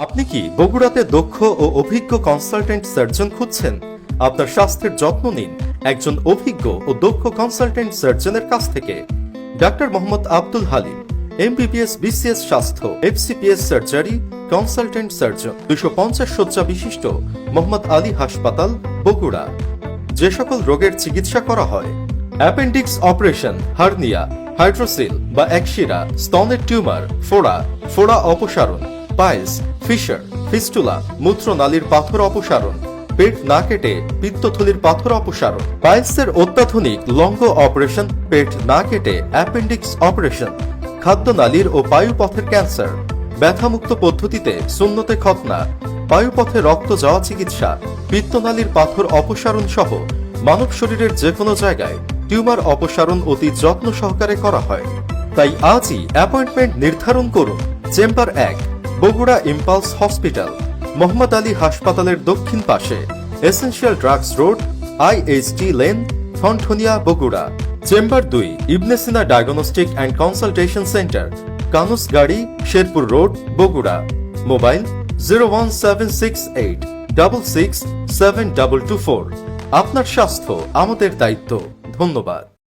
আপনি কি বগুড়াতে দক্ষ ও অভিজ্ঞ কনসালটেন্ট সার্জন খুঁজছেন? আপনার স্বাস্থ্যের যত্ন নিন একজন অভিজ্ঞ ও দক্ষ কনসালটেন্ট সার্জনের কাছ থেকে। Doctor Mohammad Abdul Halim, MBBS BCS স্বাস্থ্য, এফসিপিএস সার্জারি কনসালটেন্ট সার্জন, 250 শয্যা বিশিষ্ট মোহাম্মদ আলী হাসপাতাল, বগুড়া। যে সকল রোগের চিকিৎসা করা হয়: অ্যাপেন্ডিক্স অপারেশন, হার্নিয়া, হাইড্রোসিল বা একশিরা, স্তনের টিউমার, ফোড়া অপসারণ, পাইলস, ফিশার, ফিস্টুলা, মূত্রনালীর পাথর অপসারণ, পেট না কেটে পিত্তথলির পাথর অপসারণ, পাইলসের অত্যাধুনিক লঙ্গ অপারেশন, পেট না কেটে অ্যাপেন্ডিক্স অপারেশন, খাদ্যনালীর ও বায়ুপথের ক্যান্সার, ব্যথামুক্ত পদ্ধতিতে সুন্নতে খতনা, বায়ুপথে রক্ত যাওয়া চিকিৎসা, পিত্তনালীর পাথর অপসারণ সহ মানব শরীরের যে কোনো জায়গায় টিউমার অপসারণ অতি যত্ন সহকারে করা হয়। তাই আজই অ্যাপয়েন্টমেন্ট নির্ধারণ করুন। Chamber 1, Bogura impulse hospital, Mohammad Ali হাসপাতালের দক্ষিণ পাশে, essential drugs road, IHT lane, Thanthania, Bogura. Chamber 2, Ibne Sina diagnostic and consultation centre, Kanusgari, Sherpur road, Bogura. Mobile 01768 667224। আপনার স্বাস্থ্য আমাদের দায়িত্ব। ধন্যবাদ।